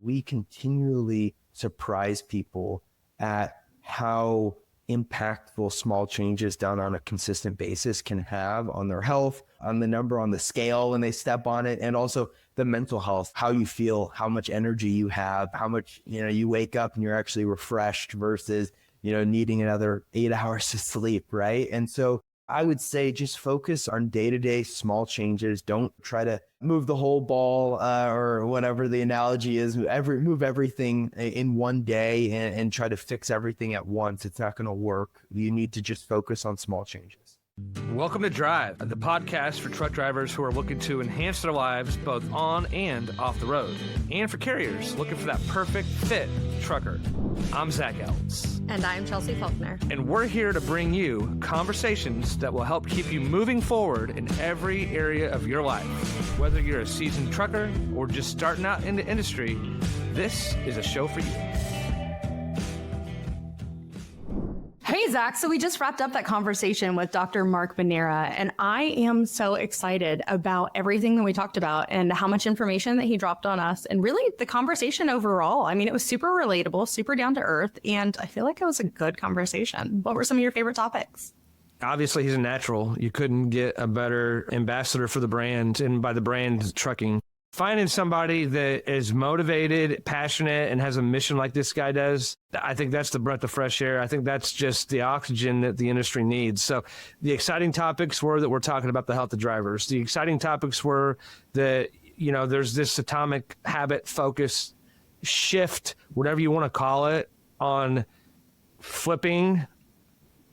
we continually surprise people at how impactful small changes done on a consistent basis can have on their health, on the number on the scale when they step on it, and also the mental health, how you feel, how much energy you have, how much, you wake up and you're actually refreshed versus, needing another 8 hours to sleep, right? And so I would say just focus on day-to-day small changes. Don't try to move the whole ball or whatever the analogy is, move everything in one day and try to fix everything at once. It's not going to work. You need to just focus on small changes. Welcome to Drive, the podcast for truck drivers who are looking to enhance their lives both on and off the road, and for carriers looking for that perfect fit trucker. I'm Zac Ells. And I'm Chelsea Faulkner. And we're here to bring you conversations that will help keep you moving forward in every area of your life. Whether you're a seasoned trucker or just starting out in the industry, this is a show for you. Hey, Zac. So we just wrapped up that conversation with Dr. Mark Manera, and I am so excited about everything that we talked about and how much information that he dropped on us and really the conversation overall. I mean, it was super relatable, super down to earth, and I feel like it was a good conversation. What were some of your favorite topics? Obviously, he's a natural. You couldn't get a better ambassador for the brand, and by the brand, trucking. Finding somebody that is motivated, passionate, and has a mission like this guy does, I think that's the breath of fresh air. I think that's just the oxygen that the industry needs. So the exciting topics were that we're talking about the health of drivers. The exciting topics were that, there's this atomic habit focus shift, whatever you want to call it, on flipping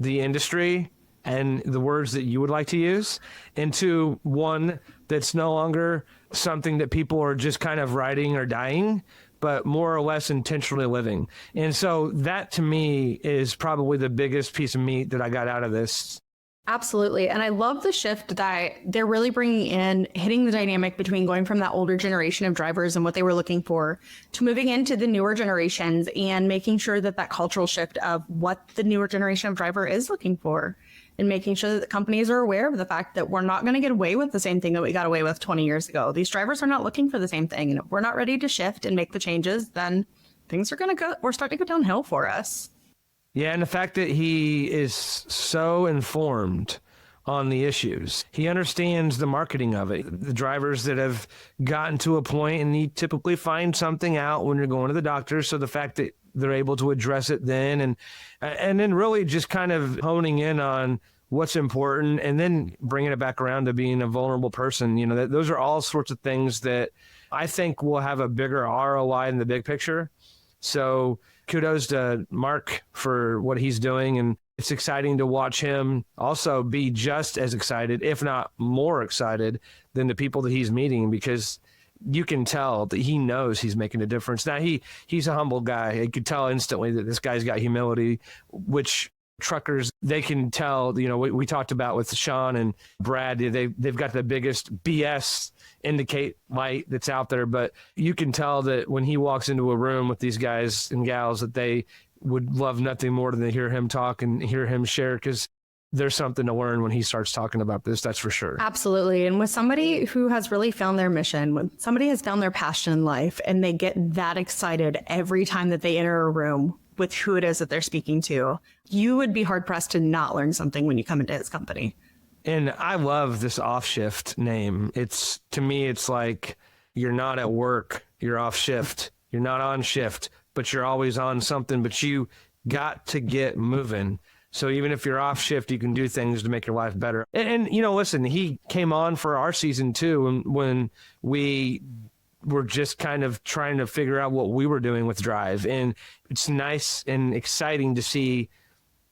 the industry and the words that you would like to use into one that's no longer something that people are just kind of riding or dying, but more or less intentionally living. And so that to me is probably the biggest piece of meat that I got out of this. Absolutely. And I love the shift that they're really bringing in, hitting the dynamic between going from that older generation of drivers and what they were looking for to moving into the newer generations and making sure that that cultural shift of what the newer generation of driver is looking for and making sure that the companies are aware of the fact that we're not going to get away with the same thing that we got away with 20 years ago. These drivers are not looking for the same thing. And if we're not ready to shift and make the changes, then things are we're starting to go downhill for us. Yeah, and the fact that he is so informed on the issues. He understands the marketing of it. The drivers that have gotten to a point, and you typically find something out when you're going to the doctor. So the fact that they're able to address it then and then really just kind of honing in on what's important and then bringing it back around to being a vulnerable person. Those are all sorts of things that I think will have a bigger ROI in the big picture. So kudos to Mark for what he's doing. And it's exciting to watch him also be just as excited, if not more excited, than the people that he's meeting, because you can tell that he knows he's making a difference. Now, he's a humble guy. You could tell instantly that this guy's got humility, which truckers, they can tell. We talked about with Sean and Brad, they've got the biggest BS indicate light that's out there, but you can tell that when he walks into a room with these guys and gals that they would love nothing more than to hear him talk and hear him share, because there's something to learn when he starts talking about this, that's for sure. Absolutely. And with somebody who has really found their mission, when somebody has found their passion in life and they get that excited every time that they enter a room with who it is that they're speaking to, you would be hard pressed to not learn something when you come into his company. And I love this Offshift name. To me, it's like you're not at work, you're off shift. You're not on shift, but you're always on something, but you got to get moving. So even if you're off shift, you can do things to make your life better. And listen, he came on for our season too, when we were just kind of trying to figure out what we were doing with Drive. And it's nice and exciting to see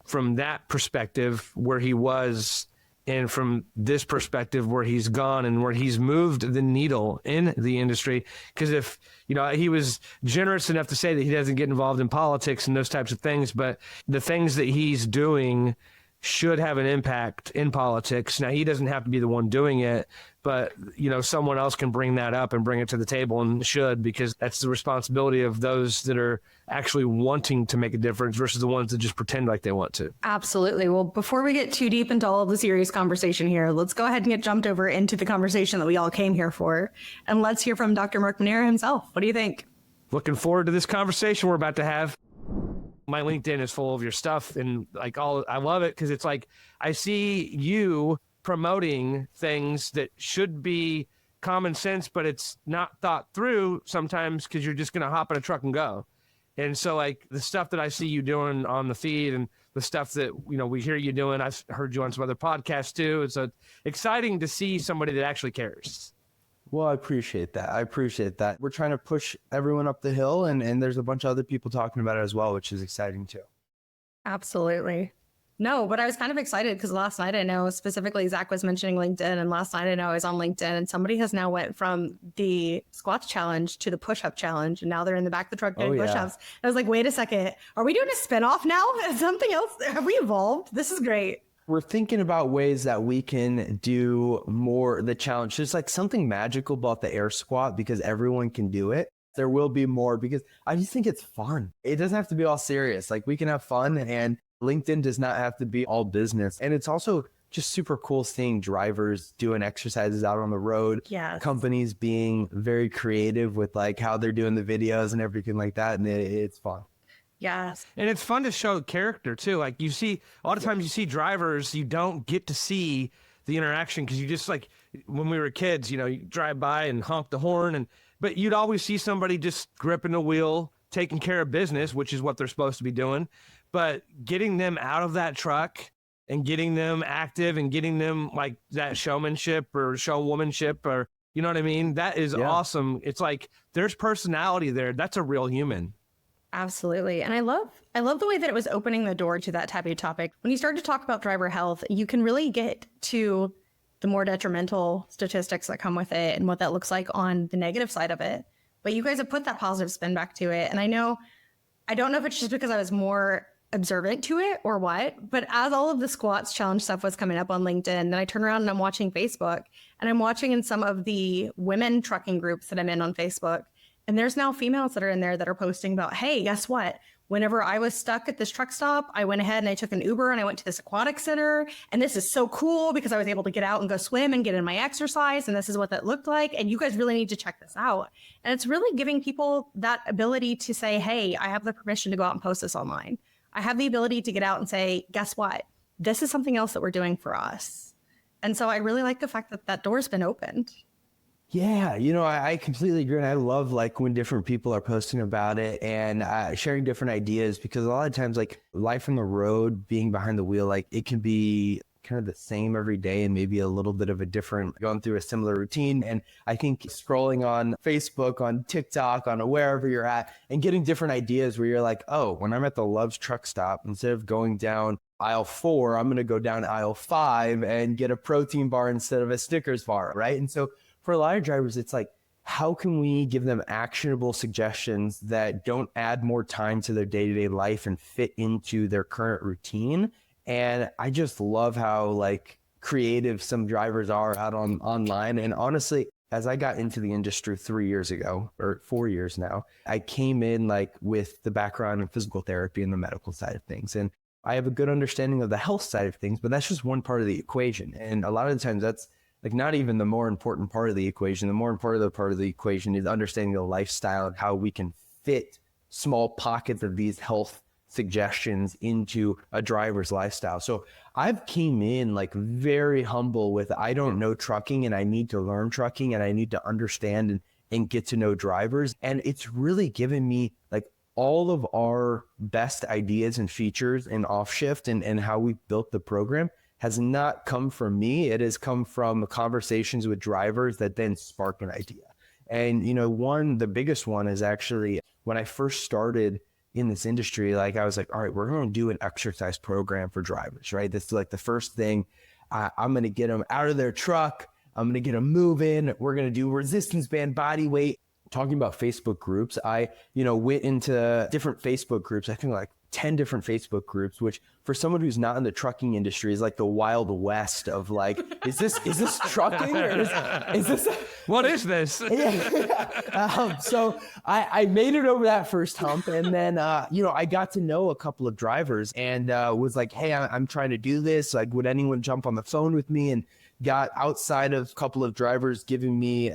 from that perspective where he was, and from this perspective where he's gone and where he's moved the needle in the industry. Because if, he was generous enough to say that he doesn't get involved in politics and those types of things, but the things that he's doing should have an impact in politics. Now, he doesn't have to be the one doing it, but, someone else can bring that up and bring it to the table, and should, because that's the responsibility of those that are actually wanting to make a difference versus the ones that just pretend like they want to. Absolutely. Well, before we get too deep into all of the serious conversation here, let's go ahead and get jumped over into the conversation that we all came here for. And let's hear from Dr. Mark Manera himself. What do you think? looking forward to this conversation we're about to have. My LinkedIn is full of your stuff and like I love it because it's like I see you promoting things that should be common sense, but it's not thought through sometimes because you're just going to hop in a truck and go. And so like the stuff that I see you doing on the feed and the stuff that, we hear you doing, I've heard you on some other podcasts too. It's exciting to see somebody that actually cares. Well, I appreciate that. We're trying to push everyone up the hill and there's a bunch of other people talking about it as well, which is exciting too. Absolutely. No, but I was kind of excited because last night I know specifically Zac was mentioning LinkedIn, and last night I know I was on LinkedIn and somebody has now went from the squats challenge to the push-up challenge, and now they're in the back of the truck doing push-ups. I was like, wait a second, are we doing a spinoff now? Something else? Have we evolved? This is great. We're thinking about ways that we can do more the challenge. There's like something magical about the air squat because everyone can do it. There will be more because I just think it's fun. It doesn't have to be all serious. Like we can have fun, and LinkedIn does not have to be all business. And it's also just super cool seeing drivers doing exercises out on the road. Yes. Companies being very creative with like how they're doing the videos and everything like that. And it's fun. Yes. And it's fun to show character too. Like you see, a lot of times you see drivers, you don't get to see the interaction because you just like, when we were kids, you drive by and honk the horn, but you'd always see somebody just gripping the wheel, taking care of business, which is what they're supposed to be doing. But getting them out of that truck and getting them active and getting them like that showmanship or showwomanship or, you know what I mean? That is awesome. It's like there's personality there. That's a real human. Absolutely. And I love the way that it was opening the door to that taboo topic. When you start to talk about driver health, you can really get to the more detrimental statistics that come with it and what that looks like on the negative side of it. But you guys have put that positive spin back to it. And I don't know if it's just because I was more observant to it or what, but as all of the squats challenge stuff was coming up on LinkedIn, then I turn around and I'm watching Facebook, and I'm watching in some of the women trucking groups that I'm in on Facebook. And there's now females that are in there that are posting about, hey, guess what? Whenever I was stuck at this truck stop, I went ahead and I took an Uber and I went to this aquatic center. And this is so cool because I was able to get out and go swim and get in my exercise. And this is what that looked like. And you guys really need to check this out. And it's really giving people that ability to say, hey, I have the permission to go out and post this online. I have the ability to get out and say, guess what? This is something else that we're doing for us. And so I really like the fact that that door's been opened. Yeah, I completely agree. And I love like when different people are posting about it and sharing different ideas, because a lot of times like life on the road, being behind the wheel, like it can be kind of the same every day and maybe a little bit of a different, going through a similar routine. And I think scrolling on Facebook, on TikTok, on wherever you're at, and getting different ideas where you're like, oh, when I'm at the Love's truck stop, instead of going down aisle 4, I'm going to go down aisle 5 and get a protein bar instead of a Snickers bar, right? And so for a lot of drivers, it's like, how can we give them actionable suggestions that don't add more time to their day-to-day life and fit into their current routine? And I just love how like creative some drivers are out online. And honestly, as I got into the industry 3 years ago, or 4 years now, I came in like with the background in physical therapy and the medical side of things. And I have a good understanding of the health side of things, but that's just one part of the equation. And a lot of the times that's like not even the more important part of the equation. The more important part of the equation is understanding the lifestyle and how we can fit small pockets of these health suggestions into a driver's lifestyle. So I've came in like very humble with, I don't know trucking and I need to learn trucking and I need to understand and get to know drivers. And it's really given me like all of our best ideas and features in Offshift and how we built the program has not come from me. It has come from conversations with drivers that then spark an idea. And, the biggest one is actually when I first started in this industry, like I was like, all right, we're going to do an exercise program for drivers, right? This is like the first thing. I'm going to get them out of their truck. I'm going to get them moving. We're going to do resistance band, body weight. Talking about Facebook groups, I, went into different Facebook groups. I think like 10 different Facebook groups, which for someone who's not in the trucking industry is like the wild west of like, is this trucking or is this? What is this? So I made it over that first hump. And then, I got to know a couple of drivers and was like, hey, I'm trying to do this. Like, would anyone jump on the phone with me? And got outside of a couple of drivers giving me,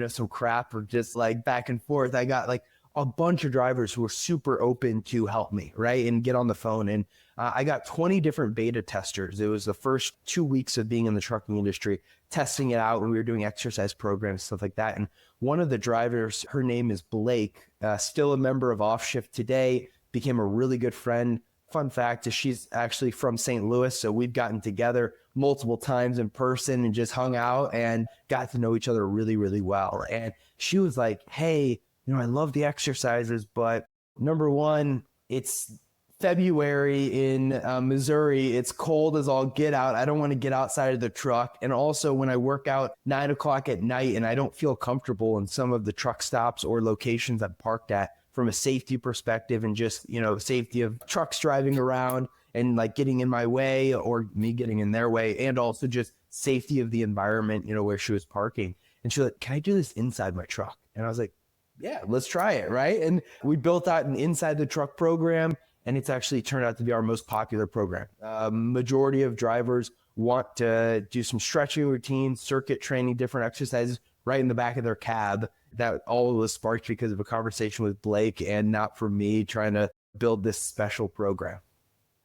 some crap or just like back and forth. I got like a bunch of drivers who were super open to help me, right? And get on the phone. And I got 20 different beta testers. It was the first 2 weeks of being in the trucking industry, testing it out. And we were doing exercise programs, stuff like that. And one of the drivers, her name is Blake, still a member of Offshift today, became a really good friend. Fun fact is she's actually from St. Louis. So we've gotten together multiple times in person and just hung out and got to know each other really, really well. And she was like, hey, I love the exercises, but number one, it's February in Missouri. It's cold as all get out. I don't want to get outside of the truck. And also when I work out 9 o'clock at night and I don't feel comfortable in some of the truck stops or locations I'm parked at from a safety perspective and just, safety of trucks driving around and like getting in my way or me getting in their way, and also just safety of the environment, where she was parking. And she was like, can I do this inside my truck? And I was like, yeah, let's try it, right? And we built out an inside the truck program, and it's actually turned out to be our most popular program. Majority of drivers want to do some stretching routines, circuit training, different exercises right in the back of their cab. That all was sparked because of a conversation with Blake and not for me trying to build this special program.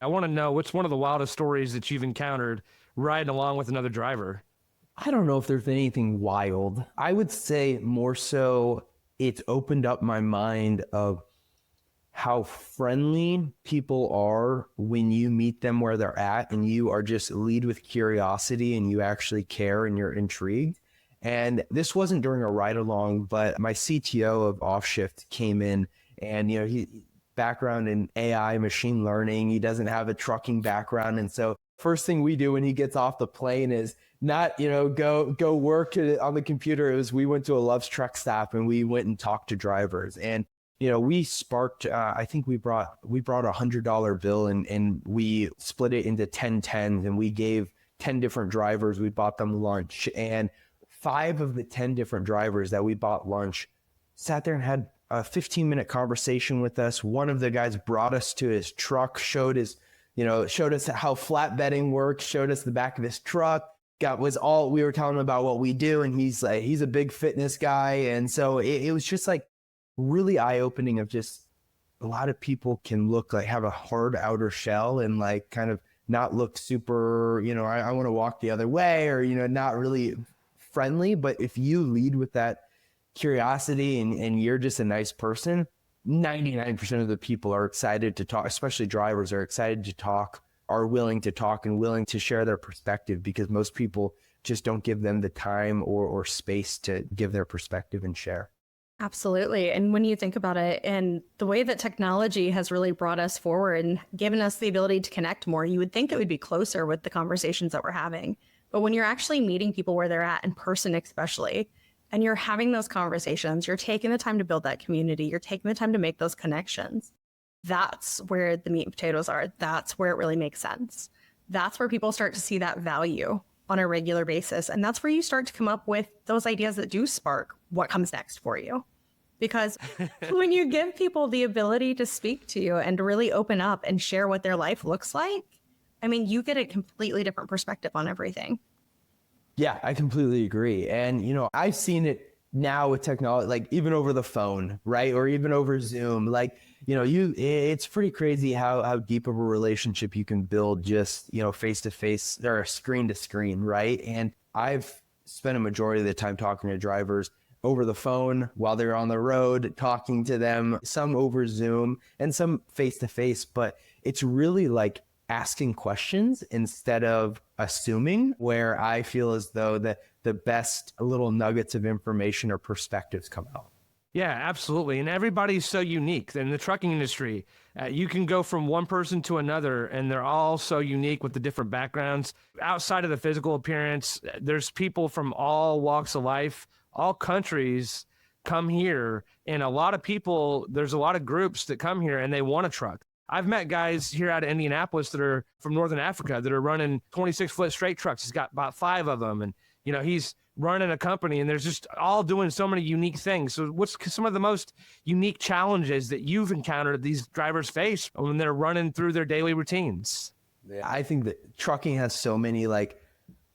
I want to know, what's one of the wildest stories that you've encountered riding along with another driver? I don't know if there's anything wild. I would say more so it's opened up my mind of how friendly people are when you meet them where they're at and you are just lead with curiosity and you actually care and you're intrigued. And this wasn't during a ride along, but my CTO of Offshift came in and, he background in AI, machine learning. He doesn't have a trucking background. And so first thing we do when he gets off the plane is not, go work on the computer. It was, we went to a Love's truck stop and we went and talked to drivers. And, we sparked, I think we brought a $100 bill and we split it into 10 tens and we gave 10 different drivers, we bought them lunch. And 5 of the 10 different drivers that we bought lunch sat there and had a 15-minute conversation with us. One of the guys brought us to his truck, showed us how flatbedding works, showed us the back of his truck. We were telling him about what we do. And he's a big fitness guy. And so it was just like really eye-opening of just a lot of people can look like have a hard outer shell and like kind of not look super, I want to walk the other way or, not really friendly. But if you lead with that curiosity and you're just a nice person, 99% of the people are excited to talk, especially drivers are excited to talk, are willing to talk and willing to share their perspective because most people just don't give them the time or space to give their perspective and share. Absolutely. And when you think about it and the way that technology has really brought us forward and given us the ability to connect more, you would think it would be closer with the conversations that we're having. But when you're actually meeting people where they're at in person, especially, and you're having those conversations, you're taking the time to build that community, you're taking the time to make those connections. That's where the meat and potatoes are. That's where it really makes sense. That's where people start to see that value on a regular basis. And that's where you start to come up with those ideas that do spark what comes next for you. Because when you give people the ability to speak to you and to really open up and share what their life looks like, you get a completely different perspective on everything. Yeah, I completely agree. And, I've seen it now with technology, like even over the phone, right? Or even over Zoom, like, it's pretty crazy how deep of a relationship you can build just, face to face or screen to screen, right? And I've spent a majority of the time talking to drivers over the phone while they're on the road, talking to them, some over Zoom and some face to face, but it's really like asking questions instead of assuming, where I feel as though the best little nuggets of information or perspectives come out. Yeah, absolutely. And everybody's so unique. In the trucking industry, you can go from one person to another, and they're all so unique with the different backgrounds. Outside of the physical appearance, there's people from all walks of life, all countries come here. And a lot of people, there's a lot of groups that come here and they want a truck. I've met guys here out of Indianapolis that are from Northern Africa that are running 26-foot straight trucks. He's got about 5 of them. And, he's running a company and there's just all doing so many unique things. So what's some of the most unique challenges that you've encountered these drivers face when they're running through their daily routines? I think that trucking has so many like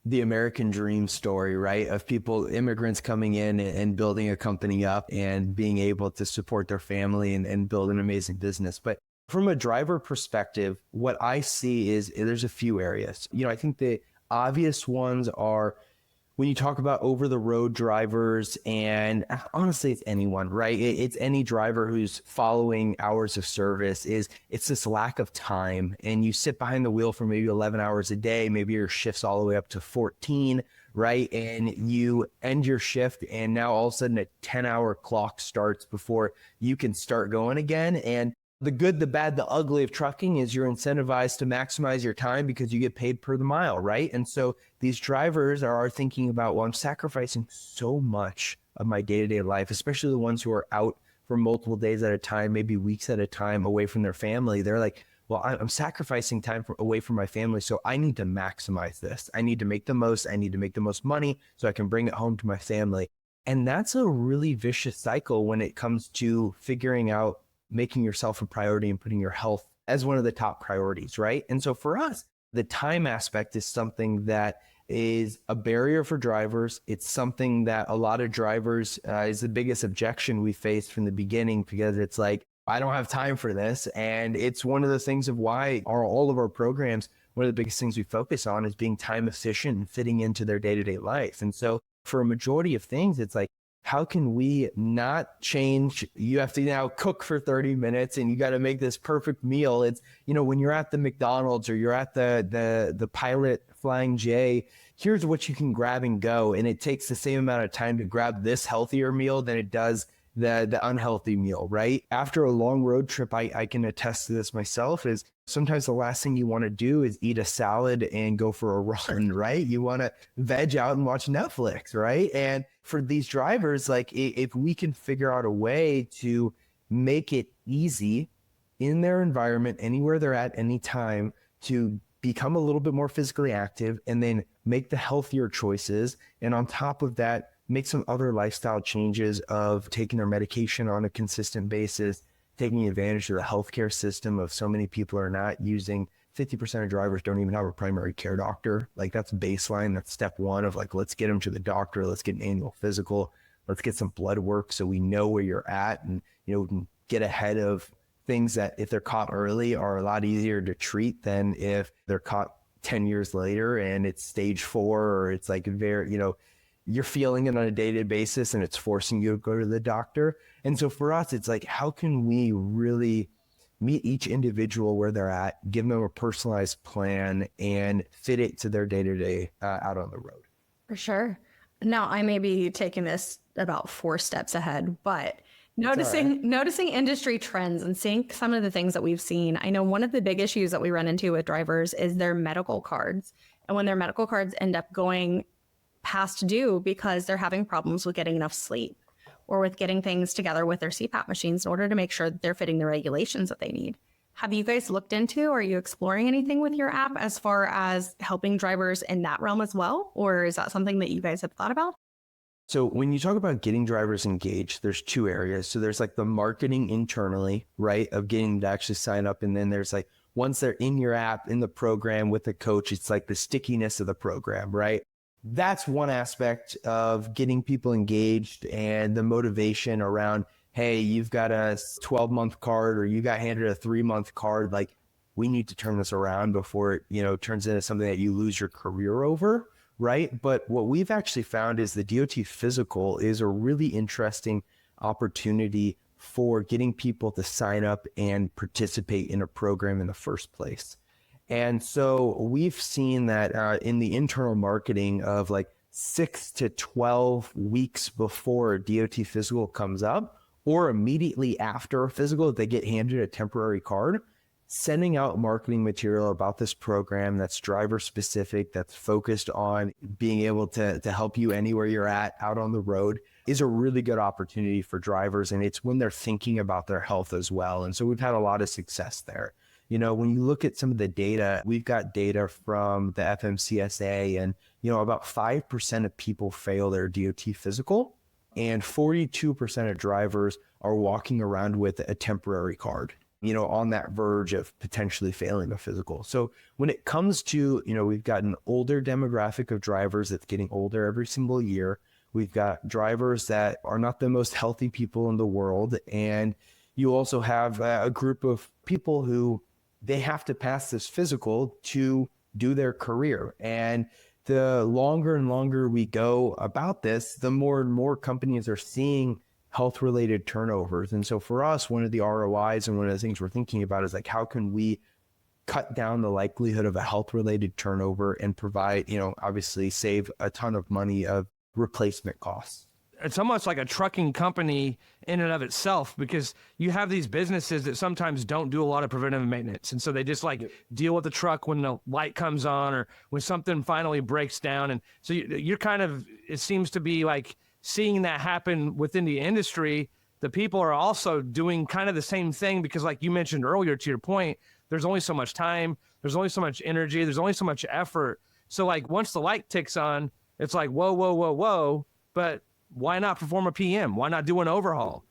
the American dream story, right? Of people, immigrants coming in and building a company up and being able to support their family and build an amazing business. But from a driver perspective, what I see is there's a few areas. I think the obvious ones are when you talk about over the road drivers, and honestly, it's anyone, right? It's any driver who's following hours of service. It's this lack of time, and you sit behind the wheel for maybe 11 hours a day. Maybe your shift's all the way up to 14, right? And you end your shift, and now all of a sudden a 10-hour clock starts before you can start going again. And the good, the bad, the ugly of trucking is you're incentivized to maximize your time because you get paid per the mile, right? And so these drivers are thinking about, well, I'm sacrificing so much of my day-to-day life, especially the ones who are out for multiple days at a time, maybe weeks at a time away from their family. They're like, well, I'm sacrificing time away from my family, so I need to maximize this. I need to make the most. I need to make the most money so I can bring it home to my family. And that's a really vicious cycle when it comes to figuring out making yourself a priority and putting your health as one of the top priorities, right? And so for us, the time aspect is something that is a barrier for drivers. It's something that a lot of drivers is the biggest objection we faced from the beginning, because it's like, I don't have time for this. And it's one of the things of why all of our programs, one of the biggest things we focus on is being time efficient and fitting into their day-to-day life. And so for a majority of things, it's like, how can we not change? You have to now cook for 30 minutes and you got to make this perfect meal. It's, when you're at the McDonald's or you're at the Pilot Flying J, here's what you can grab and go. And it takes the same amount of time to grab this healthier meal than it does the unhealthy meal, right? After a long road trip, I can attest to this myself, is sometimes the last thing you want to do is eat a salad and go for a run, right? You want to veg out and watch Netflix, right? And for these drivers, like if we can figure out a way to make it easy in their environment, anywhere they're at, anytime, to become a little bit more physically active and then make the healthier choices. And on top of that, make some other lifestyle changes of taking their medication on a consistent basis, taking advantage of the healthcare system of so many people are not using. 50% of drivers don't even have a primary care doctor. Like that's baseline. That's step one of like, let's get them to the doctor. Let's get an annual physical. Let's get some blood work so we know where you're at, and, we can get ahead of things that if they're caught early are a lot easier to treat than if they're caught 10 years later and it's stage 4, or it's like very, you're feeling it on a day-to-day basis and it's forcing you to go to the doctor. And so for us, it's like, how can we really meet each individual where they're at, give them a personalized plan and fit it to their day-to-day out on the road? For sure. Now, I may be taking this about 4 steps ahead, but noticing industry trends and seeing some of the things that we've seen. I know one of the big issues that we run into with drivers is their medical cards. And when their medical cards end up going past due because they're having problems with getting enough sleep or with getting things together with their CPAP machines in order to make sure that they're fitting the regulations that they need. Have you guys looked into, or are you exploring anything with your app as far as helping drivers in that realm as well? Or is that something that you guys have thought about? So when you talk about getting drivers engaged, there's 2 areas. So there's like the marketing internally, right, of getting them to actually sign up. And then there's like, once they're in your app, in the program with the coach, it's like the stickiness of the program, right? That's one aspect of getting people engaged and the motivation around, hey, you've got a 12-month card or you got handed a 3-month card. Like, we need to turn this around before it, turns into something that you lose your career over, right? But what we've actually found is the DOT physical is a really interesting opportunity for getting people to sign up and participate in a program in the first place. And so we've seen that in the internal marketing of like 6 to 12 weeks before a DOT physical comes up, or immediately after a physical, if they get handed a temporary card, sending out marketing material about this program that's driver specific, that's focused on being able to help you anywhere you're at out on the road, is a really good opportunity for drivers. And it's when they're thinking about their health as well. And so we've had a lot of success there. When you look at some of the data, we've got data from the FMCSA, and, about 5% of people fail their DOT physical, and 42% of drivers are walking around with a temporary card. on that verge of potentially failing a physical. So when it comes to, we've got an older demographic of drivers that's getting older every single year. We've got drivers that are not the most healthy people in the world. And you also have a group of people who they have to pass this physical to do their career. And the longer and longer we go about this, the more and more companies are seeing health-related turnovers. And so for us, one of the ROIs and one of the things we're thinking about is like, how can we cut down the likelihood of a health-related turnover and provide, obviously save a ton of money of replacement costs. It's almost like a trucking company in and of itself, because you have these businesses that sometimes don't do a lot of preventive maintenance. And so they just deal with the truck when the light comes on or when something finally breaks down. And so you're kind of, it seems to be like seeing that happen within the industry. The people are also doing kind of the same thing, because like you mentioned earlier, to your point, there's only so much time, there's only so much energy, there's only so much effort. So like once the light ticks on, it's like, whoa, but why not perform a PM? Why not do an overhaul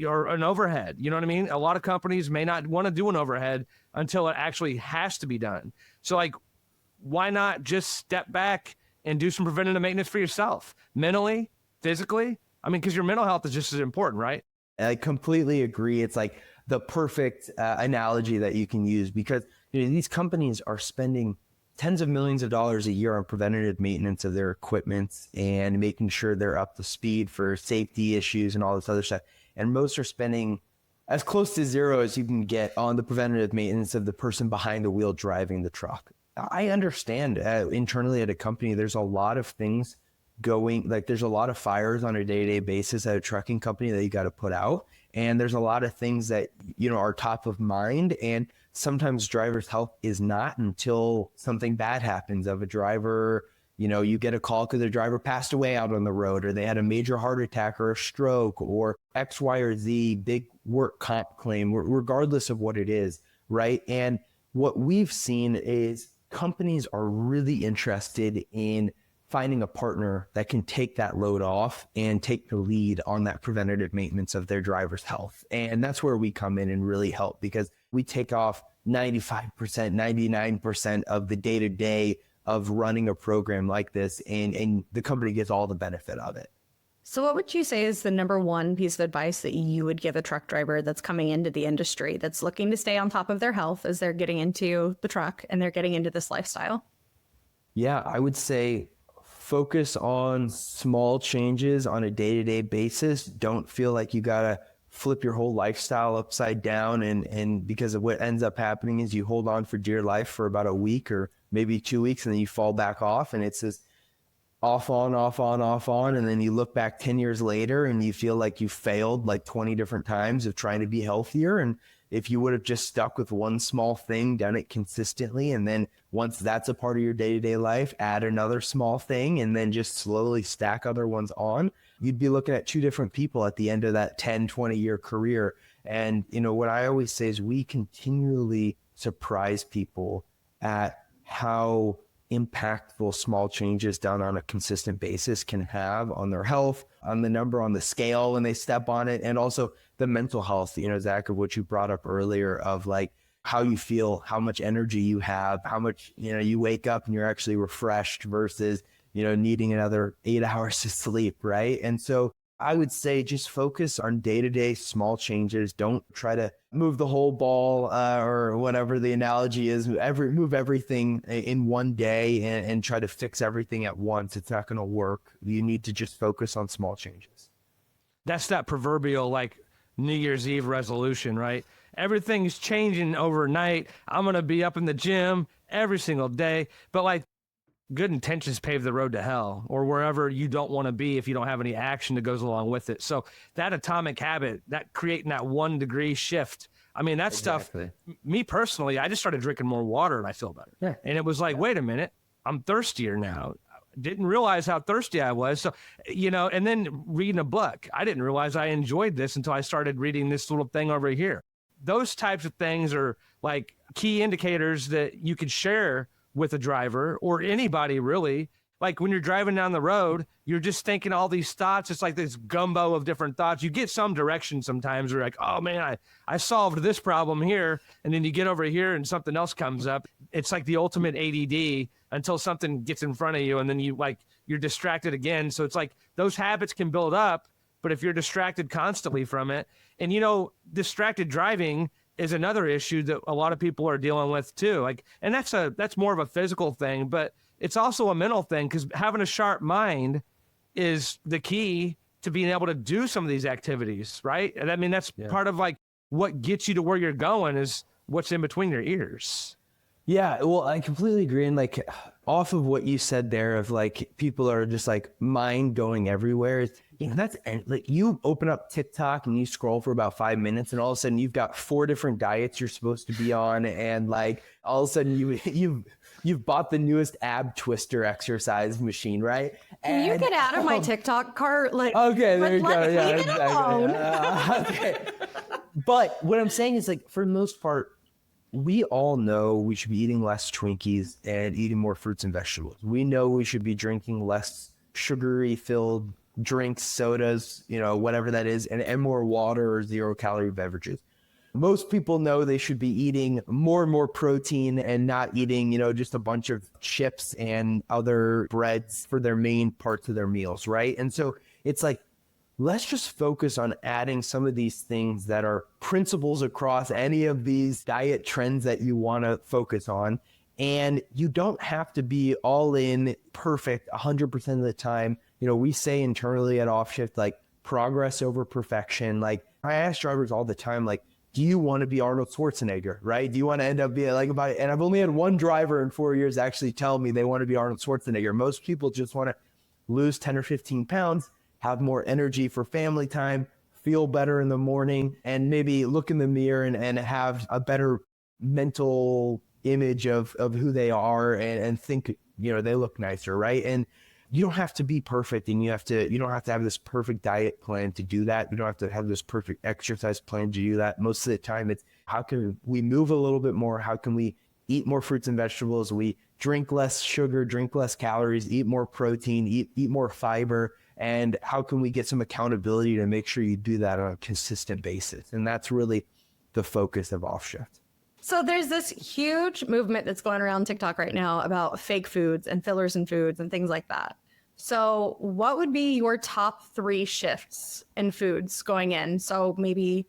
or an overhead? You know what I mean? A lot of companies may not want to do an overhead until it actually has to be done. So like, why not just step back and do some preventative maintenance for yourself, mentally, physically? I mean, because your mental health is just as important, right? I completely agree. It's like the perfect analogy that you can use, because these companies are spending tens of millions of dollars a year on preventative maintenance of their equipment and making sure they're up to speed for safety issues and all this other stuff. And most are spending as close to zero as you can get on the preventative maintenance of the person behind the wheel driving the truck. I understand internally at a company, there's a lot of things going, like there's a lot of fires on a day-to-day basis at a trucking company that you got to put out. And there's a lot of things that, are top of mind. And sometimes driver's health is not until something bad happens of a driver. You get a call because the driver passed away out on the road, or they had a major heart attack or a stroke or X, Y, or Z big work comp claim, regardless of what it is, right? And what we've seen is companies are really interested in finding a partner that can take that load off and take the lead on that preventative maintenance of their driver's health. And that's where we come in and really help, because we take off 95%, 99% of the day-to-day of running a program like this, and the company gets all the benefit of it. So what would you say is the number one piece of advice that you would give a truck driver that's coming into the industry, that's looking to stay on top of their health as they're getting into the truck and they're getting into this lifestyle? Yeah, I would say focus on small changes on a day-to-day basis. Don't feel like you gotta flip your whole lifestyle upside down, and because of what ends up happening is you hold on for dear life for about a week or maybe 2 weeks, and then you fall back off, and it's this off on, and then you look back 10 years later and you feel like you failed like 20 different times of trying to be healthier. And if you would have just stuck with one small thing, done it consistently, and then once that's a part of your day-to-day life, add another small thing, and then just slowly stack other ones on, you'd be looking at two different people at the end of that 10, 20-year career. And, what I always say is we continually surprise people at how impactful small changes done on a consistent basis can have on their health, on the number on the scale when they step on it, and also the mental health, Zach, of what you brought up earlier, of like how you feel, how much energy you have, how much, you wake up and you're actually refreshed versus, needing another 8 hours to sleep, right? And so I would say just focus on day-to-day small changes. Don't try to move the whole ball or whatever the analogy is. Move everything in one day and try to fix everything at once. It's not going to work. You need to just focus on small changes. That's that proverbial like New Year's Eve resolution, right? Everything's changing overnight. I'm going to be up in the gym every single day. But like, good intentions pave the road to hell, or wherever you don't want to be if you don't have any action that goes along with it. So that atomic habit, that creating that 1 degree shift, I mean, that Exactly. stuff, me personally, I just started drinking more water and I feel better. Yeah. And it was like, wait a minute, I'm thirstier now. Didn't realize how thirsty I was. So, and then reading a book, I didn't realize I enjoyed this until I started reading this little thing over here. Those types of things are like key indicators that you could share with a driver or anybody really Like when you're driving down the road, you're just thinking all these thoughts. It's like this gumbo of different thoughts. You get some direction sometimes. You're like, oh man, I solved this problem here. And then you get over here and something else comes up. It's like the ultimate ADD until something gets in front of you. And then you're distracted again. So it's like those habits can build up, but if you're distracted constantly from it, and distracted driving is another issue that a lot of people are dealing with too. Like, and that's more of a physical thing, but it's also a mental thing, because having a sharp mind is the key to being able to do some of these activities, right? And I mean, that's part of like what gets you to where you're going is what's in between your ears. Yeah, well, I completely agree. And like off of what you said there of like people are just like mind going everywhere. That's like you open up TikTok and you scroll for about 5 minutes and all of a sudden you've got 4 different diets you're supposed to be on. And like all of a sudden you've bought the newest ab twister exercise machine, right? Can you get out of my TikTok cart? Like, okay, there you go. Yeah, leave it alone. Okay. But what I'm saying is like, for the most part, we all know we should be eating less Twinkies and eating more fruits and vegetables. We know we should be drinking less sugary filled drinks, sodas, whatever that is, and more water or 0-calorie beverages. Most people know they should be eating more and more protein and not eating, just a bunch of chips and other breads for their main parts of their meals, right? And so it's like, let's just focus on adding some of these things that are principles across any of these diet trends that you want to focus on. And you don't have to be all in perfect 100% of the time. We say internally at Offshift, like progress over perfection. Like I ask drivers all the time, like, do you want to be Arnold Schwarzenegger, right? Do you want to end up being like and I've only had one driver in 4 years actually tell me they want to be Arnold Schwarzenegger. Most people just want to lose 10 or 15 pounds, have more energy for family time, feel better in the morning, and maybe look in the mirror and have a better mental image of who they are and think, they look nicer, right? And you don't have to be perfect, and you don't have to have this perfect diet plan to do that. You don't have to have this perfect exercise plan to do that. Most of the time it's how can we move a little bit more? How can we eat more fruits and vegetables? We drink less sugar, drink less calories, eat more protein, eat more fiber. And how can we get some accountability to make sure you do that on a consistent basis? And that's really the focus of Offshift. So there's this huge movement that's going around TikTok right now about fake foods and fillers in foods and things like that. So what would be your top 3 shifts in foods going in? So maybe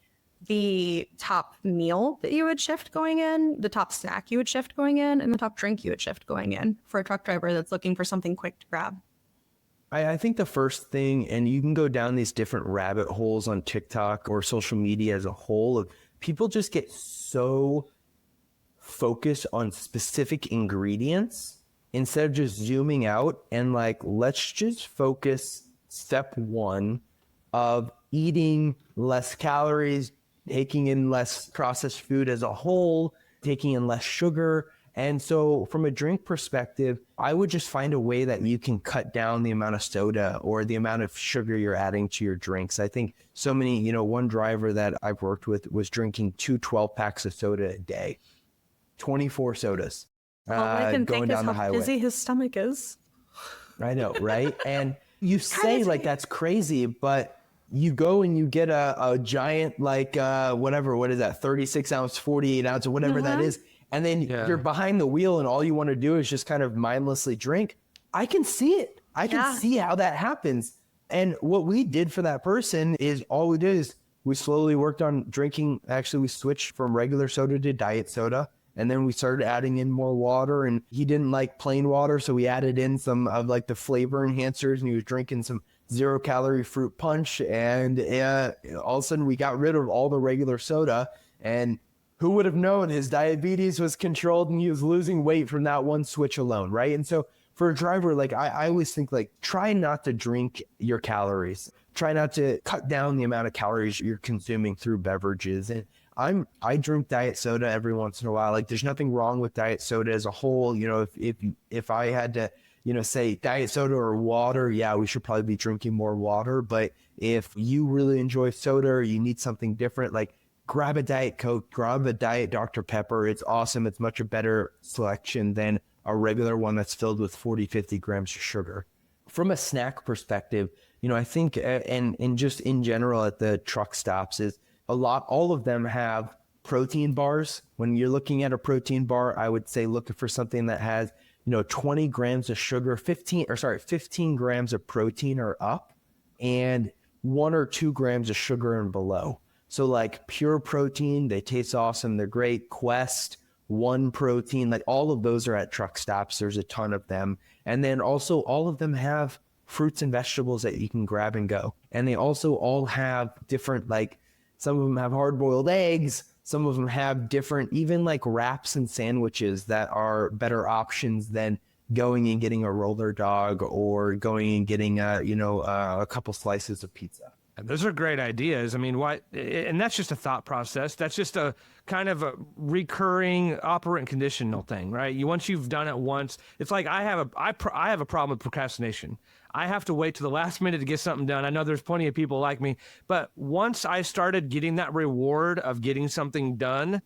the top meal that you would shift going in, the top snack you would shift going in, and the top drink you would shift going in for a truck driver that's looking for something quick to grab. I think the first thing, and you can go down these different rabbit holes on TikTok or social media as a whole, of people just get so focused on specific ingredients instead of just zooming out and like, let's just focus step 1 of eating less calories, taking in less processed food as a whole, taking in less sugar. And so from a drink perspective, I would just find a way that you can cut down the amount of soda or the amount of sugar you're adding to your drinks. I think so many, one driver that I've worked with was drinking 2 12-packs of soda a day, 24 sodas. All I can going think down is the how highway. busy his stomach is. I know, right? And you say like that's crazy, but you go and you get a giant like what is that, 36 ounce, 48 ounce, or whatever that is. And then you're behind the wheel and all you want to do is just kind of mindlessly drink. I can see it. I can see how that happens. And what we did for that person is all we did is we slowly worked on drinking. Actually, we switched from regular soda to diet soda. And then we started adding in more water, and he didn't like plain water. So we added in some of like the flavor enhancers, and he was drinking some 0-calorie fruit punch. And all of a sudden we got rid of all the regular soda, and who would have known his diabetes was controlled and he was losing weight from that one switch alone, right? And so for a driver, like I always think like, try not to drink your calories. Try not to cut down the amount of calories you're consuming through beverages. And I drink diet soda every once in a while. Like there's nothing wrong with diet soda as a whole. If I had to, say diet soda or water, yeah, we should probably be drinking more water. But if you really enjoy soda or you need something different, like grab a Diet Coke, grab a Diet Dr. Pepper. It's awesome. It's much a better selection than a regular one that's filled with 40, 50 grams of sugar. From a snack perspective, I think, and just in general at the truck stops, is all of them have protein bars. When you're looking at a protein bar, I would say look for something that has, 20 grams of sugar, 15 grams of protein or up, and 1 or 2 grams of sugar and below. So like Pure Protein, they taste awesome. They're great. Quest, One Protein, like all of those are at truck stops. There's a ton of them. And then also all of them have fruits and vegetables that you can grab and go. And they also all have different, like some of them have hard-boiled eggs. Some of them have different, even like wraps and sandwiches that are better options than going and getting a roller dog or going and getting a couple slices of pizza. And those are great ideas. I mean, why? And that's just a thought process. That's just a kind of a recurring operant conditional thing, right? Once you've done it once, it's like I have a problem with procrastination. I have to wait to the last minute to get something done. I know there's plenty of people like me, but once I started getting that reward of getting something done,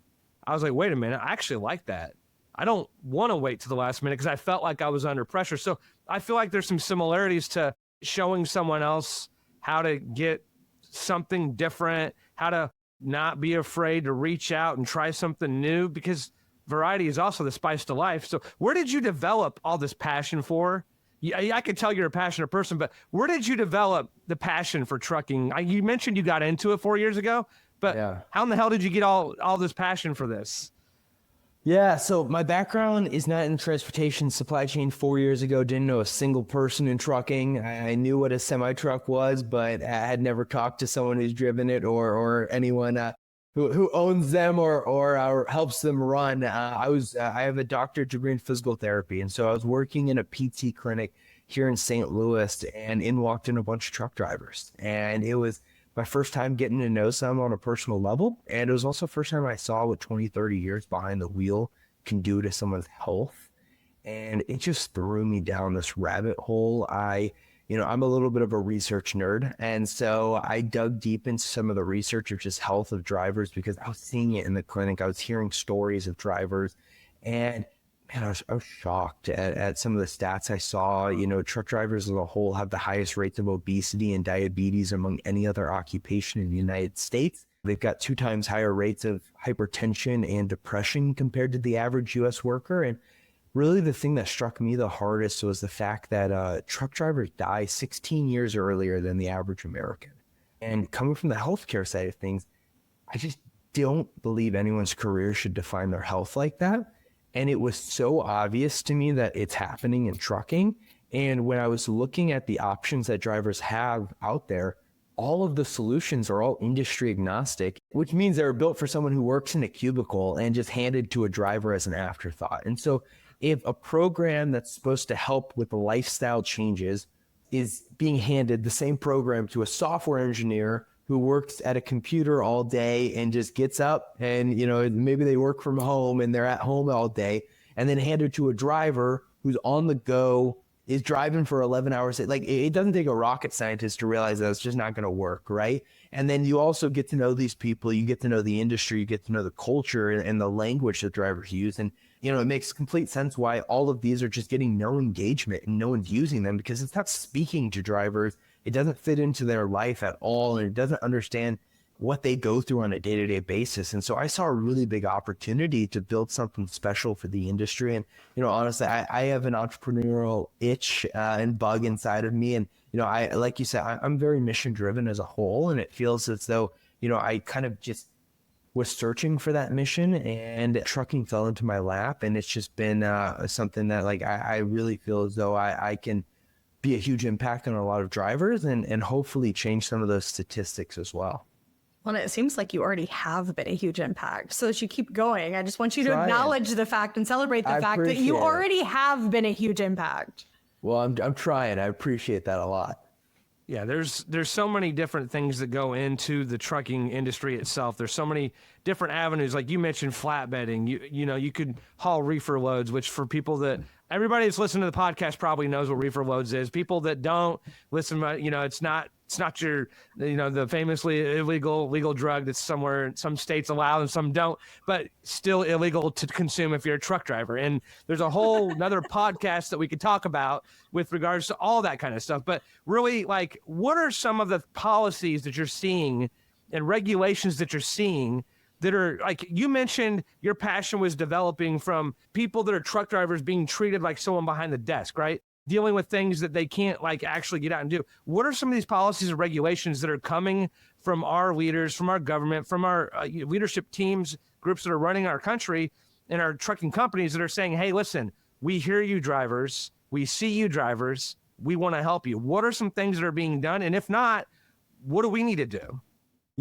I was like, wait a minute, I actually like that. I don't want to wait to the last minute because I felt like I was under pressure. So I feel like there's some similarities to showing someone else how to get something different, how to not be afraid to reach out and try something new, because variety is also the spice to life. So where did you develop all this passion for? I can tell you're a passionate person, but where did you develop the passion for trucking? You mentioned you got into it 4 years ago, but how in the hell did you get all this passion for this? Yeah, so my background is not in transportation supply chain. 4 years ago, didn't know a single person in trucking. I knew what a semi-truck was, but I had never talked to someone who's driven it or anyone who owns them or helps them run. I have a doctorate degree in physical therapy, and so I was working in a PT clinic here in St. Louis, and in walked in a bunch of truck drivers, and it was my first time getting to know some on a personal level. And it was also the first time I saw what 20, 30 years behind the wheel can do to someone's health. And it just threw me down this rabbit hole. I'm a little bit of a research nerd. And so I dug deep into some of the research of just health of drivers because I was seeing it in the clinic. I was hearing stories of drivers, and man, I was shocked at some of the stats I saw. Truck drivers as a whole have the highest rates of obesity and diabetes among any other occupation in the United States. They've got 2 times higher rates of hypertension and depression compared to the average U.S. worker. And really the thing that struck me the hardest was the fact that truck drivers die 16 years earlier than the average American. And coming from the healthcare side of things, I just don't believe anyone's career should define their health like that. And it was so obvious to me that it's happening in trucking. And when I was looking at the options that drivers have out there, all of the solutions are all industry agnostic, which means they're built for someone who works in a cubicle and just handed to a driver as an afterthought. And so if a program that's supposed to help with the lifestyle changes is being handed the same program to a software engineer who works at a computer all day and just gets up and, maybe they work from home and they're at home all day, and then handed to a driver who's on the go, is driving for 11 hours. Like, it doesn't take a rocket scientist to realize that it's just not going to work, right? And then you also get to know these people, you get to know the industry, you get to know the culture and the language that drivers use. And, it makes complete sense why all of these are just getting no engagement and no one's using them, because it's not speaking to drivers. It doesn't fit into their life at all, and it doesn't understand what they go through on a day-to-day basis. And so I saw a really big opportunity to build something special for the industry. And, honestly, I have an entrepreneurial itch and bug inside of me. And, like you said, I'm very mission-driven as a whole, and it feels as though, I kind of just was searching for that mission, and trucking fell into my lap. And it's just been something that, like, I really feel as though I can be a huge impact on a lot of drivers and hopefully change some of those statistics as well. Well, it seems like you already have been a huge impact. So as you keep going, I just want you to acknowledge the fact and celebrate the fact that you already have been a huge impact. Well, I'm trying. I appreciate that a lot. Yeah, there's so many different things that go into the trucking industry itself. There's so many different avenues. Like you mentioned, flatbedding. You could haul reefer loads, which for people that Everybody that's listening to the podcast probably knows what reefer loads is. People that don't listen, it's not your, the famously legal drug that's somewhere, some states allow and some don't, but still illegal to consume if you're a truck driver. And there's a whole another podcast that we could talk about with regards to all that kind of stuff. But really, like, what are some of the policies that you're seeing and regulations that you're seeing that are, like, you mentioned your passion was developing from people that are truck drivers being treated like someone behind the desk, right? Dealing with things that they can't, like, actually get out and do. What are some of these policies and regulations that are coming from our leaders, from our government, from our leadership teams, groups that are running our country and our trucking companies that are saying, hey, listen, we hear you drivers, we see you drivers, we want to help you. What are some things that are being done? And if not, what do we need to do?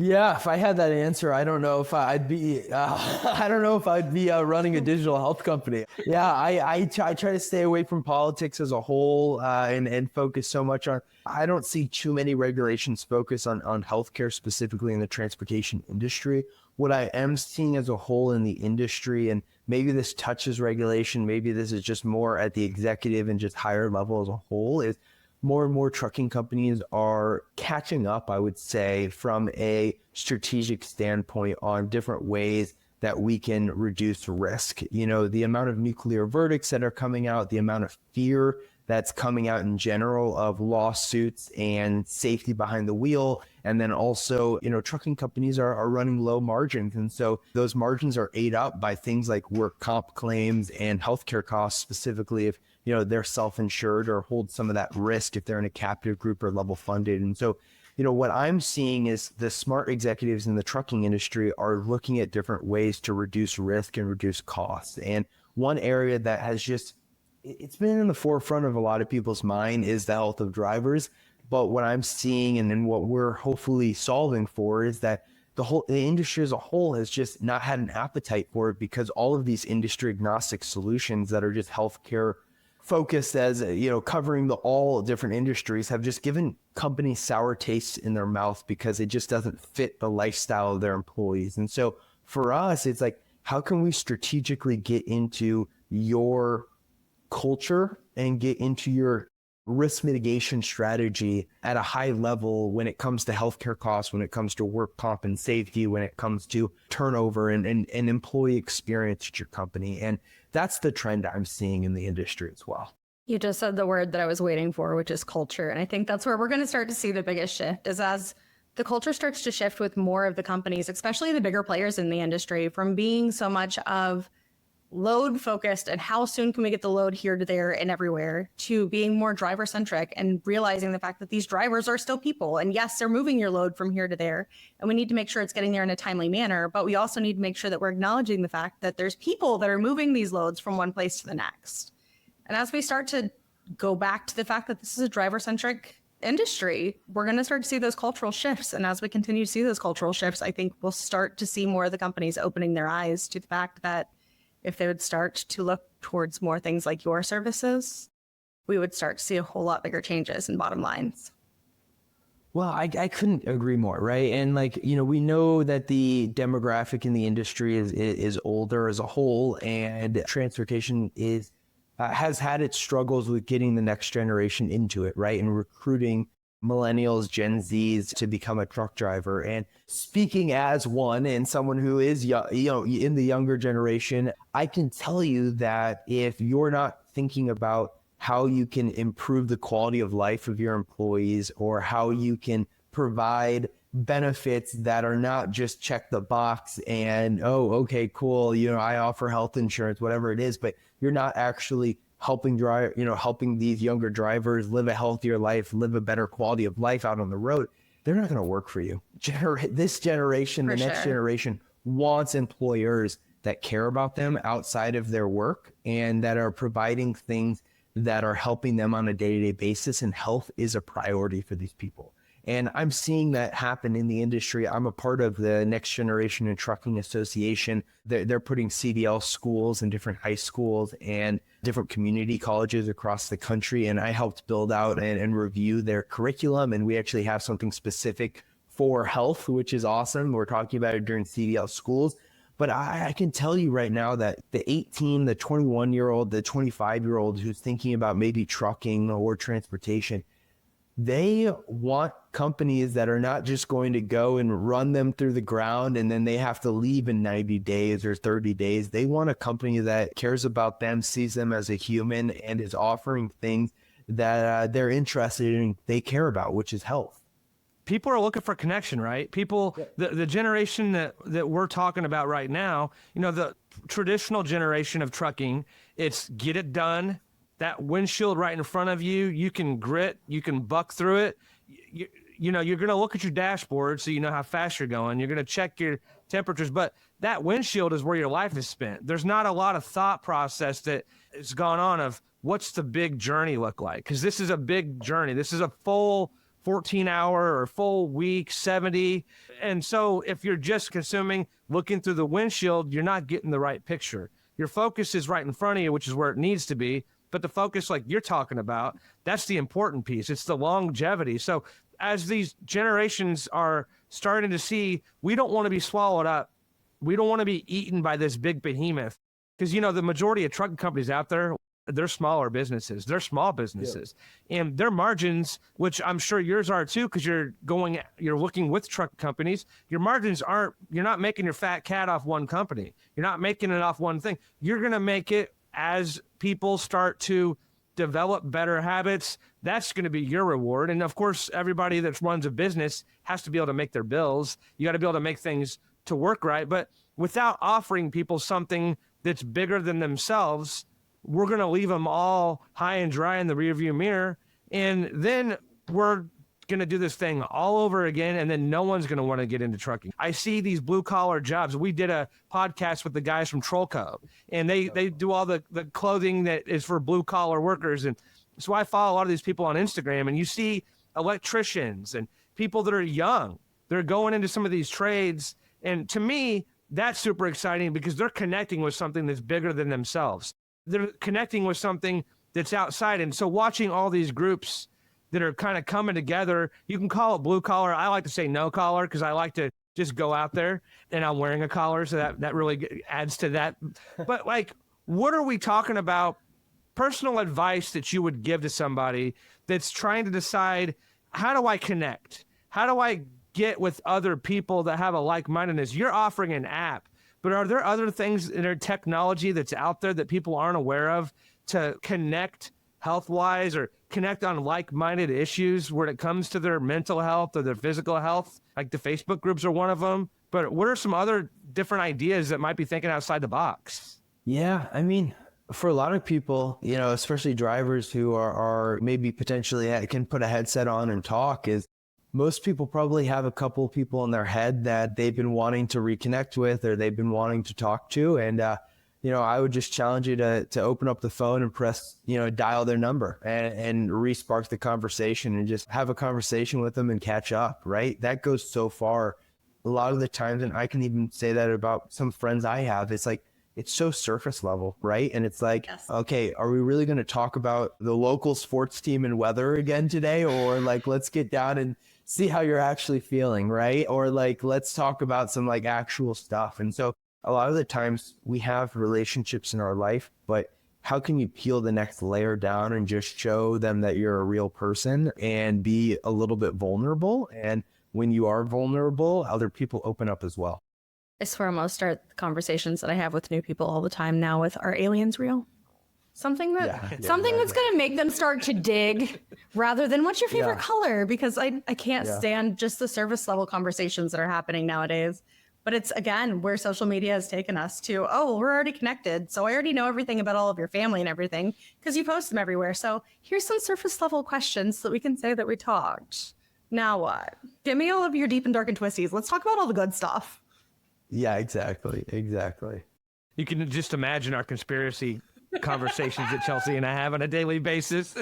Yeah, if I had that answer, I don't know if I'd be running a digital health company. Yeah, I try to stay away from politics as a whole and focus so much on. I don't see too many regulations focus on healthcare, specifically in the transportation industry. What I am seeing as a whole in the industry, and maybe this touches regulation, maybe this is just more at the executive and just higher level as a whole, is more and more trucking companies are catching up, I would say, from a strategic standpoint on different ways that we can reduce risk. The amount of nuclear verdicts that are coming out, the amount of fear that's coming out in general of lawsuits and safety behind the wheel. And then also, trucking companies are running low margins. And so those margins are ate up by things like work comp claims and healthcare costs, specifically if they're self-insured or hold some of that risk if they're in a captive group or level funded. And so, what I'm seeing is the smart executives in the trucking industry are looking at different ways to reduce risk and reduce costs. And one area that has it's been in the forefront of a lot of people's mind is the health of drivers. But what I'm seeing and then what we're hopefully solving for is that the industry as a whole has just not had an appetite for it, because all of these industry agnostic solutions that are just healthcare focused, as covering all different industries, have just given companies sour tastes in their mouth because it just doesn't fit the lifestyle of their employees. And so for us, it's like, how can we strategically get into your culture and get into your risk mitigation strategy at a high level when it comes to healthcare costs, when it comes to work comp and safety, when it comes to turnover and employee experience at your company. And that's the trend I'm seeing in the industry as well. You just said the word that I was waiting for, which is culture. And I think that's where we're going to start to see the biggest shift, is as the culture starts to shift with more of the companies, especially the bigger players in the industry, from being so much of load focused and how soon can we get the load here to there and everywhere, to being more driver centric and realizing the fact that these drivers are still people. And yes, they're moving your load from here to there, and we need to make sure it's getting there in a timely manner. But we also need to make sure that we're acknowledging the fact that there's people that are moving these loads from one place to the next. And as we start to go back to the fact that this is a driver centric industry, we're going to start to see those cultural shifts. And as we continue to see those cultural shifts, I think we'll start to see more of the companies opening their eyes to the fact that if they would start to look towards more things like your services, we would start to see a whole lot bigger changes in bottom lines. Well, I couldn't agree more, right? And we know that the demographic in the industry is older as a whole, and transportation has had its struggles with getting the next generation into it, right? And recruiting millennials, Gen Zs to become a truck driver. And speaking as one and someone who is in the younger generation, I can tell you that if you're not thinking about how you can improve the quality of life of your employees, or how you can provide benefits that are not just check the box and, oh, okay, cool, I offer health insurance, whatever it is, but you're not actually helping these younger drivers live a healthier life, live a better quality of life out on the road, they're not going to work for you. This generation, the next generation, wants employers that care about them outside of their work and that are providing things that are helping them on a day-to-day basis. And health is a priority for these people. And I'm seeing that happen in the industry. I'm a part of the Next Generation in Trucking Association. They're putting CDL schools in different high schools and different community colleges across the country. And I helped build out and review their curriculum. And we actually have something specific for health, which is awesome. We're talking about it during CDL schools. But I can tell you right now that the 18, the 21-year-old, the 25-year-old who's thinking about maybe trucking or transportation, they want companies that are not just going to go and run them through the ground and then they have to leave in 90 days or 30 days. They want a company that cares about them, sees them as a human, and is offering things that they're interested in, they care about, which is health. People are looking for connection, right? People, the generation that we're talking about right now, the traditional generation of trucking, it's get it done. That windshield right in front of you, you can grit, you can buck through it. You're going to look at your dashboard so you know how fast you're going. You're going to check your temperatures, but that windshield is where your life is spent. There's not a lot of thought process that has gone on of what's the big journey look like? Because this is a big journey. This is a full 14-hour or full week, 70. And so if you're just consuming, looking through the windshield, you're not getting the right picture. Your focus is right in front of you, which is where it needs to be. But the focus, like you're talking about, that's the important piece. It's the longevity. So as these generations are starting to see, we don't want to be swallowed up. We don't want to be eaten by this big behemoth. Because, the majority of trucking companies out there, they're smaller businesses. They're small businesses. Yeah. And their margins, which I'm sure yours are too, because you're looking with truck companies, your margins you're not making your fat cat off one company. You're not making it off one thing. You're going to make it as people start to develop better habits. That's going to be your reward. And of course, everybody that runs a business has to be able to make their bills. You got to be able to make things to work right. But without offering people something that's bigger than themselves, we're going to leave them all high and dry in the rearview mirror. And then we're going to do this thing all over again. And then no one's going to want to get into trucking. I see these blue collar jobs. We did a podcast with the guys from Trollco, and they do all the clothing that is for blue collar workers. And so I follow a lot of these people on Instagram, and you see electricians and people that are young. They're going into some of these trades. And to me, that's super exciting because they're connecting with something that's bigger than themselves. They're connecting with something that's outside. And so watching all these groups that are kind of coming together, you can call it blue collar. I like to say no collar because I like to just go out there, and I'm wearing a collar. So that really adds to that. But what are we talking about? Personal advice that you would give to somebody that's trying to decide, how do I connect? How do I get with other people that have a like-mindedness? You're offering an app, but are there other things in our technology that's out there that people aren't aware of to connect health-wise or connect on like-minded issues when it comes to their mental health or their physical health? Like the Facebook groups are one of them. But what are some other different ideas that might be thinking outside the box? Yeah, I mean, for a lot of people, especially drivers who are maybe potentially can put a headset on and talk, is most people probably have a couple of people in their head that they've been wanting to reconnect with or they've been wanting to talk to. And, I would just challenge you to open up the phone and press, dial their number and re-spark the conversation and just have a conversation with them and catch up, right? That goes so far. A lot of the times, and I can even say that about some friends I have, it's like, it's so surface level, right? And it's like, yes. Okay, are we really going to talk about the local sports team and weather again today? Or let's get down and see how you're actually feeling, right? Or let's talk about some actual stuff. And so a lot of the times we have relationships in our life, but how can you peel the next layer down and just show them that you're a real person and be a little bit vulnerable? And when you are vulnerable, other people open up as well. I swear most start conversations that I have with new people all the time now with, are aliens real? Something that's going to make them start to dig rather than what's your favorite color? Because I can't stand just the surface level conversations that are happening nowadays. But it's, again, where social media has taken us to, we're already connected. So I already know everything about all of your family and everything because you post them everywhere. So here's some surface level questions so that we can say that we talked. Now what? Give me all of your deep and dark and twisties. Let's talk about all the good stuff. Yeah, exactly. You can just imagine our conspiracy conversations that Chelsea and I have on a daily basis.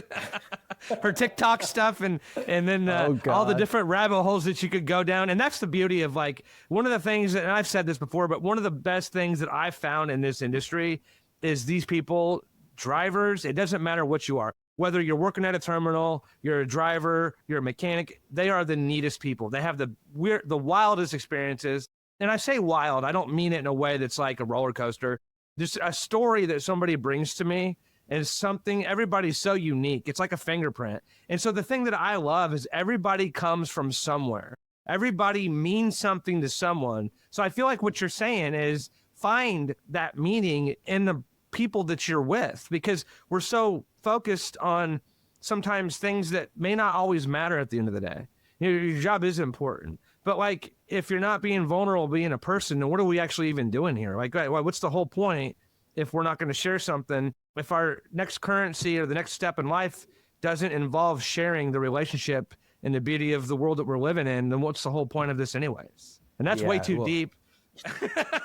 Her TikTok stuff and then all the different rabbit holes that you could go down. And that's the beauty of one of the things, and I've said this before, but one of the best things that I've found in this industry is these people, drivers, it doesn't matter what you are. Whether you're working at a terminal, you're a driver, you're a mechanic, they are the neatest people. They have the wildest experiences. and I say wild, I don't mean it in a way that's like a roller coaster. Just a story that somebody brings to me is something, everybody's so unique. It's like a fingerprint. And so the thing that I love is everybody comes from somewhere. Everybody means something to someone. So I feel like what you're saying is find that meaning in the people that you're with, because we're so focused on sometimes things that may not always matter at the end of the day. Your job is important, but like, if you're not being vulnerable, being a person, then what are we actually even doing here? Like, what's the whole point if we're not going to share something? If our next currency or the next step in life doesn't involve sharing the relationship and the beauty of the world that we're living in, then what's the whole point of this anyways? And that's way too deep.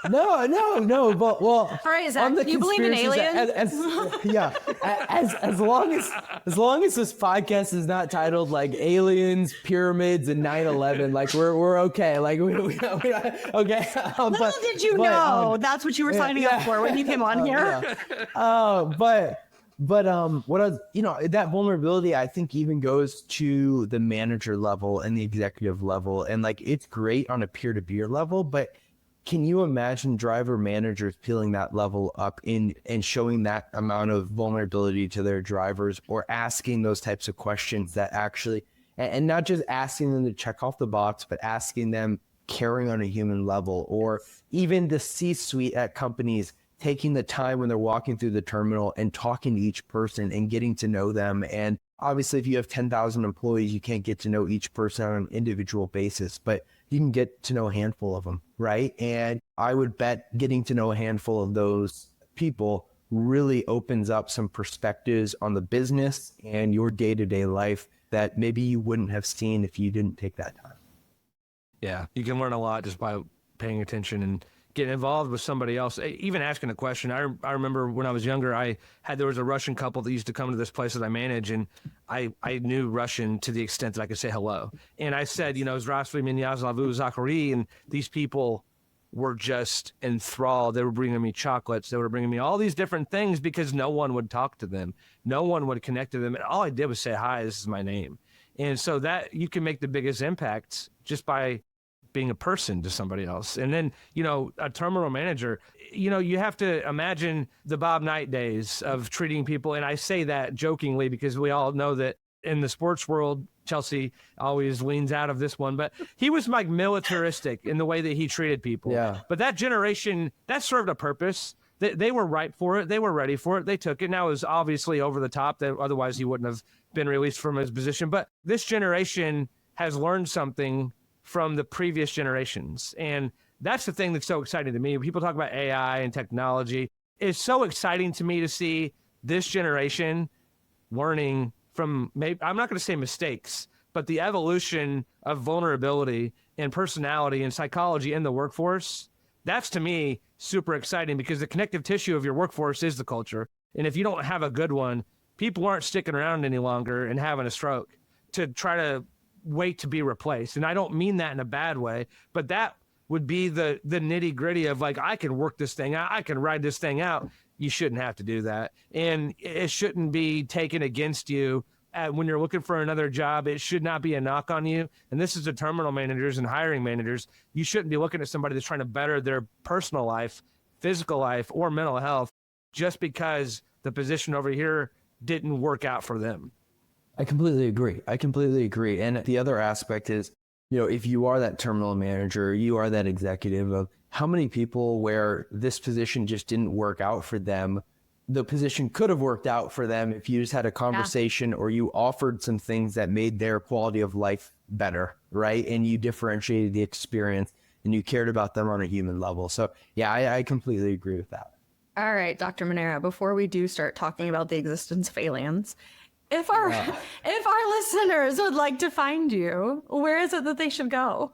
No. But well, all right, Zach, do you believe in aliens? As long as this podcast is not titled like aliens, pyramids, and 9/11, like we're okay. Like we okay. Little did you know that's what you were signing up for when you came on here. But what I was, that vulnerability, I think, even goes to the manager level and the executive level, and like it's great on a peer-to-peer level, but can you imagine driver managers peeling that level up and showing that amount of vulnerability to their drivers, or asking those types of questions that actually, and not just asking them to check off the box, but asking them caring on a human level, or even the C-suite at companies taking the time when they're walking through the terminal and talking to each person and getting to know them. And obviously, if you have 10,000 employees, you can't get to know each person on an individual basis, but you can get to know a handful of them, right? And I would bet getting to know a handful of those people really opens up some perspectives on the business and your day-to-day life that maybe you wouldn't have seen if you didn't take that time. Yeah, you can learn a lot just by paying attention and getting involved with somebody else, even asking a question. I remember when I was younger, there was a Russian couple that used to come to this place that I manage, and I knew Russian to the extent that I could say hello. And I said, Zdravstvуй, меня зовут Zachary, and these people were just enthralled. They were bringing me chocolates. They were bringing me all these different things because no one would talk to them. No one would connect to them. And all I did was say, hi, this is my name. And so that you can make the biggest impact just by being a person to somebody else. And then, a terminal manager, you have to imagine the Bob Knight days of treating people. And I say that jokingly because we all know that in the sports world, Chelsea always leans out of this one, but he was like militaristic in the way that he treated people. Yeah. But that generation, that served a purpose. They were ripe for it. They were ready for it. They took it. Now it was obviously over the top, that otherwise he wouldn't have been released from his position. But this generation has learned something from the previous generations. And that's the thing that's so exciting to me. People talk about AI and technology. It's so exciting to me to see this generation learning from, I'm not going to say mistakes, but the evolution of vulnerability and personality and psychology in the workforce. That's, to me, super exciting, because the connective tissue of your workforce is the culture. And if you don't have a good one, people aren't sticking around any longer and having a stroke to try to wait to be replaced. And I don't mean that in a bad way, but that would be the nitty gritty of like, I can work this thing out. I can ride this thing out. You shouldn't have to do that. And it shouldn't be taken against you when you're looking for another job. It should not be a knock on you. And this is the terminal managers and hiring managers. You shouldn't be looking at somebody that's trying to better their personal life, physical life, or mental health just because the position over here didn't work out for them. I completely agree. And the other aspect is, if you are that terminal manager, you are that executive, of how many people where this position just didn't work out for them, the position could have worked out for them if you just had a conversation or you offered some things that made their quality of life better, right? And you differentiated the experience and you cared about them on a human level. So yeah, I completely agree with that. All right, Dr. Manera, before we do start talking about the existence of aliens, if our listeners would like to find you, where is it that they should go?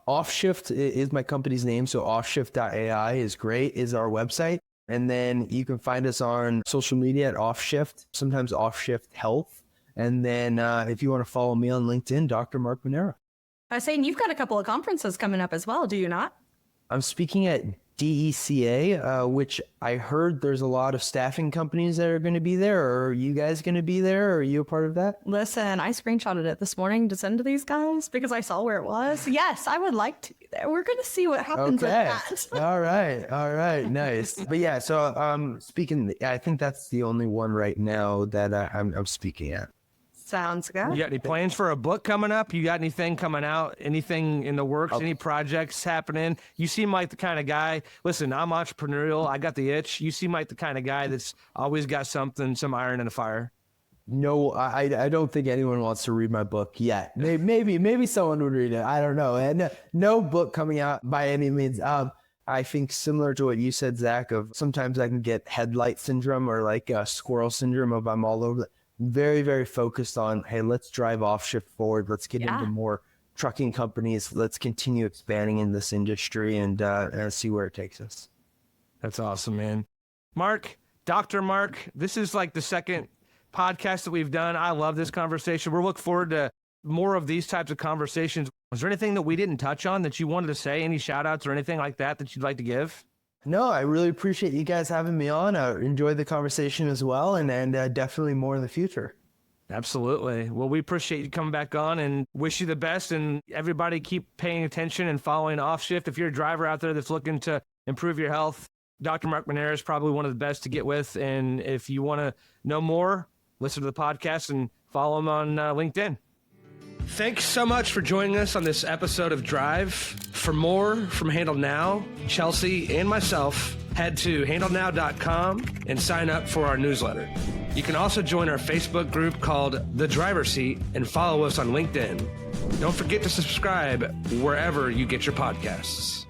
Offshift is my company's name. So offshift.ai is great, is our website. And then you can find us on social media at Offshift, sometimes Offshift Health. And then if you want to follow me on LinkedIn, Dr. Mark Manera. I was saying, you've got a couple of conferences coming up as well, do you not? I'm speaking at DECA, which I heard there's a lot of staffing companies that are going to be there. Or are you guys going to be there? Or are you a part of that? Listen, I screenshotted it this morning to send to these guys because I saw where it was. Yes, I would like to be there. We're going to see what happens with that. All right. Nice. But yeah, so speaking, I think that's the only one right now that I'm speaking at. Sounds good. You got any plans for a book coming up? You got anything coming out? Anything in the works? Any projects happening? You seem like the kind of guy, listen, I'm entrepreneurial. I got the itch. You seem like the kind of guy that's always got something, some iron in the fire. No, I don't think anyone wants to read my book yet. Maybe someone would read it. I don't know. And no book coming out by any means. I think similar to what you said, Zach, of sometimes I can get headlight syndrome or like squirrel syndrome of I'm all over. Very, very focused on, hey, let's drive Offshift forward. Let's get into more trucking companies. Let's continue expanding in this industry and see where it takes us. That's awesome, man. Mark, Dr. Mark, this is like the second podcast that we've done. I love this conversation. We're looking forward to more of these types of conversations. Was there anything that we didn't touch on that you wanted to say? Any shout outs or anything like that you'd like to give? No, I really appreciate you guys having me on. I enjoyed the conversation as well, and definitely more in the future. Absolutely. Well, we appreciate you coming back on and wish you the best. And everybody keep paying attention and following Offshift. If you're a driver out there that's looking to improve your health, Dr. Mark Manera is probably one of the best to get with. And if you want to know more, listen to the podcast and follow him on LinkedIn. Thanks so much for joining us on this episode of Drive. For more from HandledNow, Chelsea, and myself, head to HandledNow.com and sign up for our newsletter. You can also join our Facebook group called The Driver's Seat and follow us on LinkedIn. Don't forget to subscribe wherever you get your podcasts.